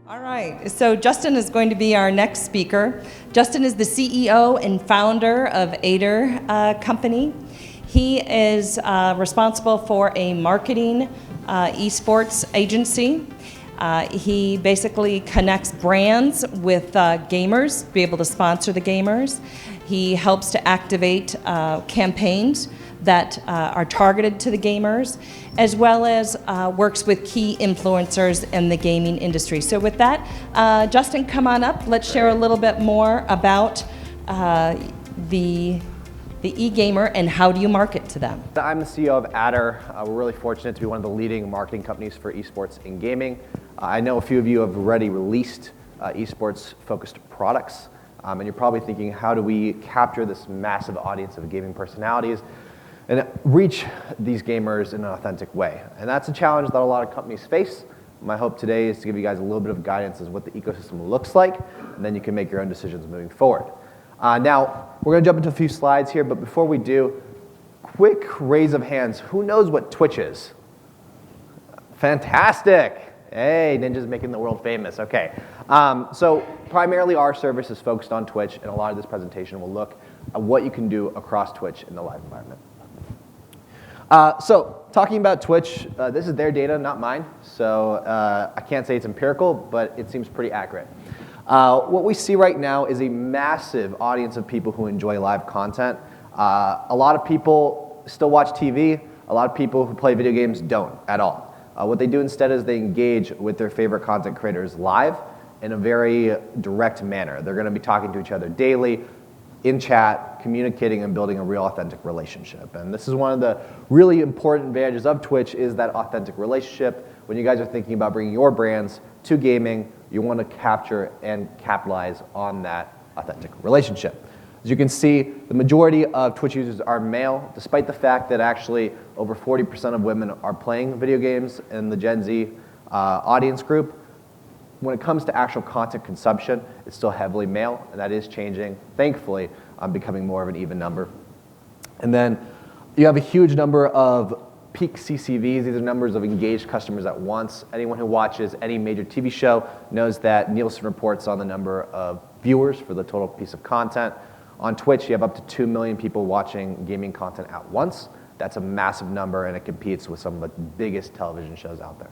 All right, so Justin is going to be our next speaker. Justin is the CEO and founder of Ader Company. He is responsible for a marketing eSports agency. He basically connects brands with gamers, to be able to sponsor the gamers. He helps to activate campaigns that are targeted to the gamers, as well as works with key influencers in the gaming industry. So with that, Justin, come on up. Let's share a little bit more about the e-gamer and how do you market to them. I'm the CEO of Ader. We're really fortunate to be one of the leading marketing companies for esports and gaming. I know a few of you have already released esports-focused products, and you're probably thinking, how do we capture this massive audience of gaming personalities and reach these gamers in an authentic way? And that's a challenge that a lot of companies face. My hope today is to give you guys a little bit of guidance as what the ecosystem looks like, and then you can make your own decisions moving forward. Now, we're going to jump into a few slides here, but before we do, quick raise of hands. Who knows what Twitch is? Fantastic. Hey, Ninja's making the world famous. Okay. So primarily our service is focused on Twitch, and a lot of this presentation will look at what you can do across Twitch in the live environment. So talking about Twitch, this is their data, not mine. So I can't say it's empirical, but it seems pretty accurate. What we see right now is a massive audience of people who enjoy live content. A lot of people still watch TV. A lot of people who play video games don't at all. What they do instead is they engage with their favorite content creators live in a very direct manner. They're going to be talking to each other daily, in chat, communicating and building a real authentic relationship. And this is one of the really important advantages of Twitch, is that authentic relationship. When you guys are thinking about bringing your brands to gaming, you want to capture and capitalize on that authentic relationship. As you can see, the majority of Twitch users are male, despite the fact that actually over 40% of women are playing video games in the Gen Z audience group. When it comes to actual content consumption, it's still heavily male, and that is changing, thankfully, becoming more of an even number. And then you have a huge number of peak CCVs. These are numbers of engaged customers at once. Anyone who watches any major TV show knows that Nielsen reports on the number of viewers for the total piece of content. On Twitch, you have up to 2 million people watching gaming content at once. That's a massive number, and it competes with some of the biggest television shows out there.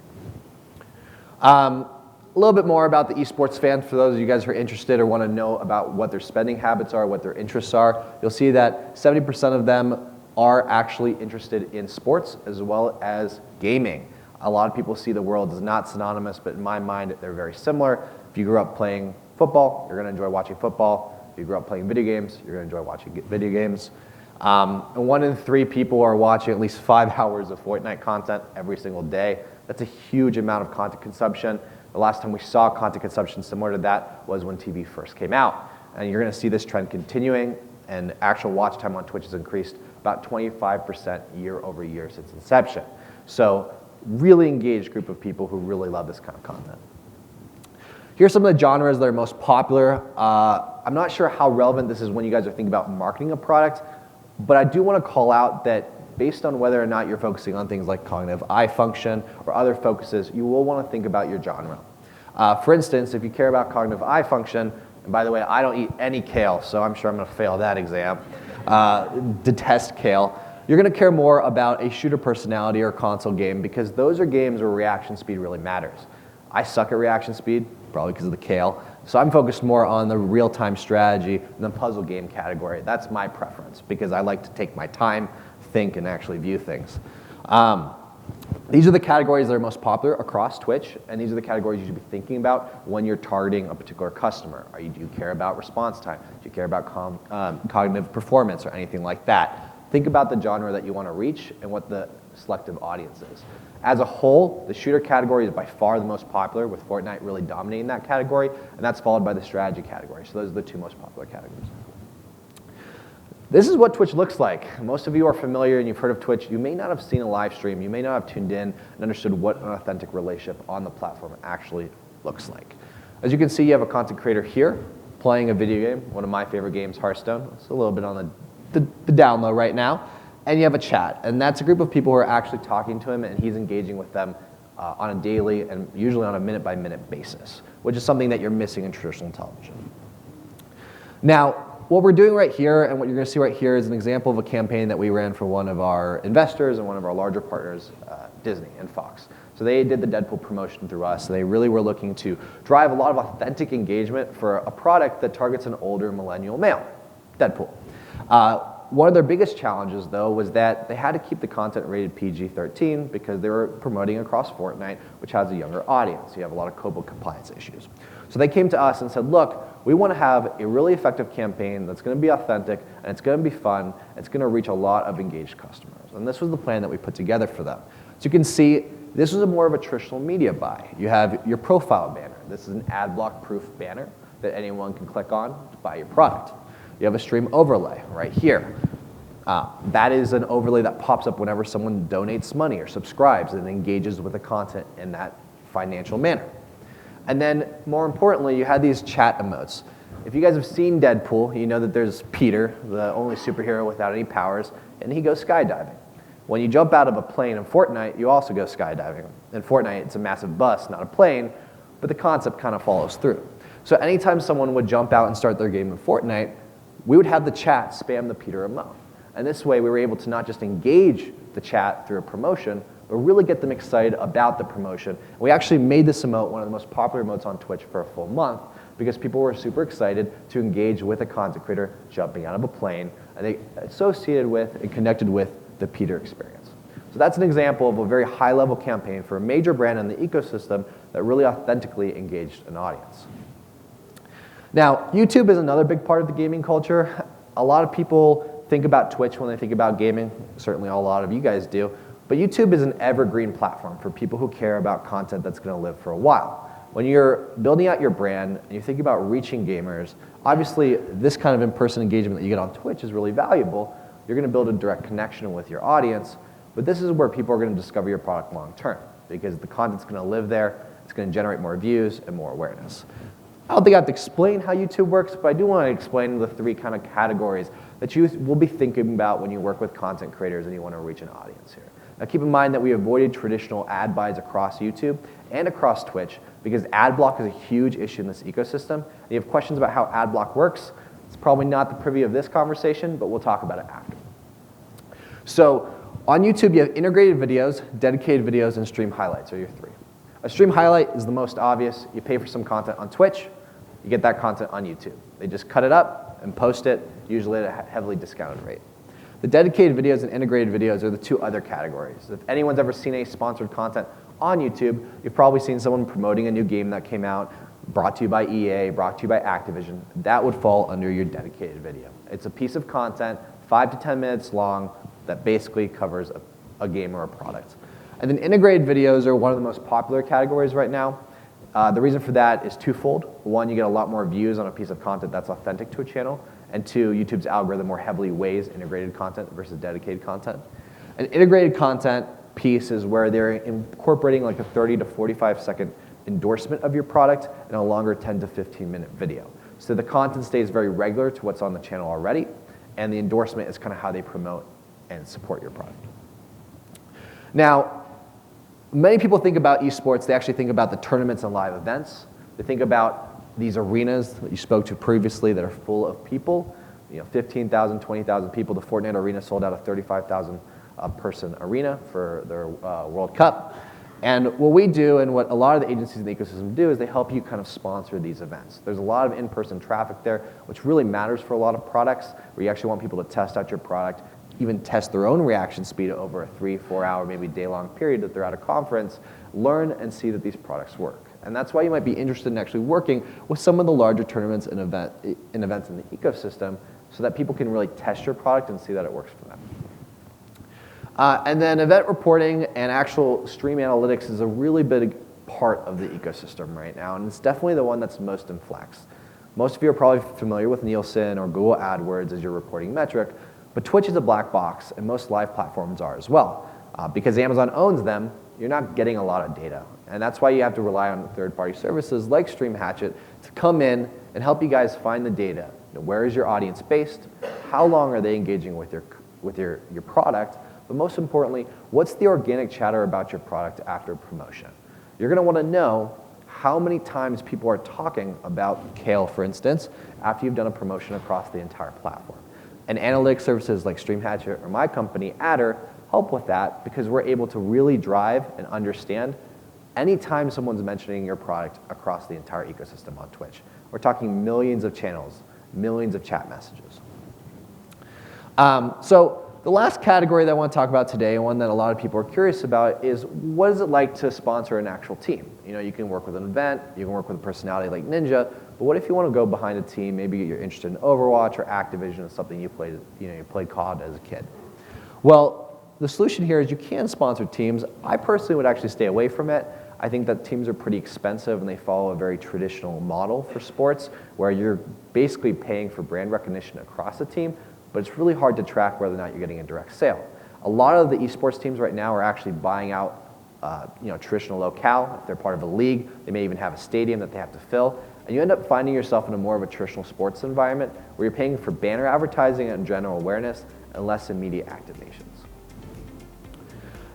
A little bit more about the esports fan for those of you guys who are interested or want to know about what their spending habits are, what their interests are. You'll see that 70% of them are actually interested in sports as well as gaming. A lot of people see the world as not synonymous, but in my mind, they're very similar. If you grew up playing football, you're going to enjoy watching football. If you grew up playing video games, you're going to enjoy watching video games. And 1 in 3 people are watching at least 5 hours of Fortnite content every single day. That's a huge amount of content consumption. The last time we saw content consumption similar to that was when TV first came out. And you're going to see this trend continuing, and actual watch time on Twitch has increased about 25% year over year since inception. So really engaged group of people who really love this kind of content. Here's some of the genres that are most popular. I'm not sure how relevant this is when you guys are thinking about marketing a product, but I do want to call out that based on whether or not you're focusing on things like cognitive eye function or other focuses, you will want to think about your genre. For instance, if you care about cognitive eye function, and by the way, I don't eat any kale, so I'm sure I'm going to fail that exam. Detest kale. You're going to care more about a shooter personality or console game, because those are games where reaction speed really matters. I suck at reaction speed, probably because of the kale. So I'm focused more on the real-time strategy and the puzzle game category. That's my preference, because I like to take my time, think, and actually view things. These are the categories that are most popular across Twitch, and these are the categories you should be thinking about when you're targeting a particular customer. Do you care about response time? Do you care about cognitive performance or anything like that? Think about the genre that you want to reach and what the selective audience is. As a whole, the shooter category is by far the most popular, with Fortnite really dominating that category, and that's followed by the strategy category. So those are the 2 most popular categories. This is what Twitch looks like. Most of you are familiar and you've heard of Twitch. You may not have seen a live stream. You may not have tuned in and understood what an authentic relationship on the platform actually looks like. As you can see, you have a content creator here playing a video game, one of my favorite games, Hearthstone. It's a little bit on the down low right now. And you have a chat, and that's a group of people who are actually talking to him, and he's engaging with them on a daily and usually on a minute-by-minute basis, which is something that you're missing in traditional television. Now, what we're doing right here and what you're going to see right here is an example of a campaign that we ran for one of our investors and one of our larger partners, Disney and Fox. So they did the Deadpool promotion through us. They really were looking to drive a lot of authentic engagement for a product that targets an older millennial male, Deadpool. One of their biggest challenges, though, was that they had to keep the content rated PG-13 because they were promoting across Fortnite, which has a younger audience. You have a lot of COPPA compliance issues. So they came to us and said, look, we want to have a really effective campaign that's going to be authentic, and it's going to be fun, and it's going to reach a lot of engaged customers. And this was the plan that we put together for them. So you can see, this was more of a traditional media buy. You have your profile banner. This is an ad block proof banner that anyone can click on to buy your product. You have a stream overlay right here. That is an overlay that pops up whenever someone donates money or subscribes and engages with the content in that financial manner. And then, more importantly, you had these chat emotes. If you guys have seen Deadpool, you know that there's Peter, the only superhero without any powers, and he goes skydiving. When you jump out of a plane in Fortnite, you also go skydiving. In Fortnite, it's a massive bus, not a plane, but the concept kind of follows through. So anytime someone would jump out and start their game in Fortnite, we would have the chat spam the Peter emote. And this way, we were able to not just engage the chat through a promotion, but really get them excited about the promotion. We actually made this emote one of the most popular emotes on Twitch for a full month because people were super excited to engage with a content creator jumping out of a plane, and they associated with and connected with the Peter experience. So that's an example of a very high-level campaign for a major brand in the ecosystem that really authentically engaged an audience. Now, YouTube is another big part of the gaming culture. A lot of people think about Twitch when they think about gaming. Certainly a lot of you guys do. But YouTube is an evergreen platform for people who care about content that's going to live for a while. When you're building out your brand and you think about reaching gamers, obviously this kind of in-person engagement that you get on Twitch is really valuable. You're going to build a direct connection with your audience, but this is where people are going to discover your product long term because the content's going to live there, it's going to generate more views and more awareness. I don't think I have to explain how YouTube works, but I do want to explain the three kind of categories that you will be thinking about when you work with content creators and you want to reach an audience here. Now keep in mind that we avoided traditional ad buys across YouTube and across Twitch because ad block is a huge issue in this ecosystem. And you have questions about how ad block works, it's probably not the privy of this conversation, but we'll talk about it after. So on YouTube, you have integrated videos, dedicated videos, and stream highlights are your three. A stream highlight is the most obvious. You pay for some content on Twitch, you get that content on YouTube. They just cut it up and post it, usually at a heavily discounted rate. The dedicated videos and integrated videos are the two other categories. If anyone's ever seen any sponsored content on YouTube, you've probably seen someone promoting a new game that came out, brought to you by EA, brought to you by Activision. That would fall under your dedicated video. It's a piece of content, 5 to 10 minutes long, that basically covers a game or a product. And then integrated videos are one of the most popular categories right now. The reason for that is twofold. One, you get a lot more views on a piece of content that's authentic to a channel. And two, YouTube's algorithm more heavily weighs integrated content versus dedicated content. An integrated content piece is where they're incorporating like a 30 to 45 second endorsement of your product in a longer 10 to 15 minute video. So the content stays very regular to what's on the channel already, and the endorsement is kind of how they promote and support your product. Now, many people think about esports, they actually think about the tournaments and live events. They think about these arenas that you spoke to previously that are full of people, 15,000, 20,000 people. The Fortnite arena sold out a 35,000 person arena for their World Cup. And what we do and what a lot of the agencies in the ecosystem do is they help you kind of sponsor these events. There's a lot of in-person traffic there, which really matters for a lot of products, where you actually want people to test out your product, even test their own reaction speed over a 3-4 hour, maybe day-long period that they're at a conference, learn and see that these products work. And that's why you might be interested in actually working with some of the larger tournaments and events in the ecosystem so that people can really test your product and see that it works for them. And then event reporting and actual stream analytics is a really big part of the ecosystem right now, and it's definitely the one that's most in flex. Most of you are probably familiar with Nielsen or Google AdWords as your reporting metric, but Twitch is a black box, and most live platforms are as well. Because Amazon owns them, you're not getting a lot of data. And that's why you have to rely on third-party services like Stream Hatchet to come in and help you guys find the data. Where is your audience based? How long are they engaging with your product? but most importantly, what's the organic chatter about your product after promotion? You're gonna wanna know how many times people are talking about Kale, for instance, after you've done a promotion across the entire platform. And analytics services like StreamHatchet or my company, Adder, help with that because we're able to really drive and understand anytime someone's mentioning your product across the entire ecosystem on Twitch. We're talking millions of channels, millions of chat messages. So the last category that I want to talk about today, and one that a lot of people are curious about, is what is it like to sponsor an actual team? You know, you can work with an event, you can work with a personality like Ninja, but what if you want to go behind a team, maybe you're interested in Overwatch or Activision, or something you played COD as a kid? Well, the solution here is you can sponsor teams. I personally would actually stay away from it. I think that teams are pretty expensive and they follow a very traditional model for sports where you're basically paying for brand recognition across the team, but it's really hard to track whether or not you're getting a direct sale. A lot of the esports teams right now are actually buying out traditional locale. If they're part of a league, they may even have a stadium that they have to fill. And you end up finding yourself in a more of a traditional sports environment where you're paying for banner advertising and general awareness and less immediate activations.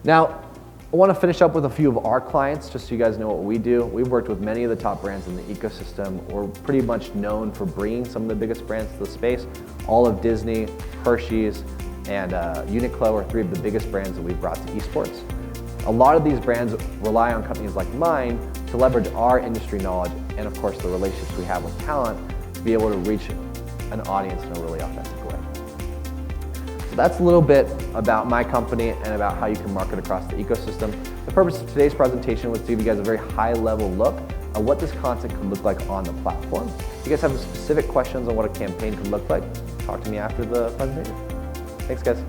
Now, I want to finish up with a few of our clients, just so you guys know what we do. We've worked with many of the top brands in the ecosystem. We're pretty much known for bringing some of the biggest brands to the space. All of Disney, Hershey's, and Uniqlo are three of the biggest brands that we've brought to esports. A lot of these brands rely on companies like mine to leverage our industry knowledge and, of course, the relationships we have with talent to be able to reach an audience in a really authentic way. So that's a little bit about my company and about how you can market across the ecosystem. The purpose of today's presentation was to give you guys a very high-level look at what this content could look like on the platform. If you guys have specific questions on what a campaign could look like, talk to me after the presentation. Thanks, guys.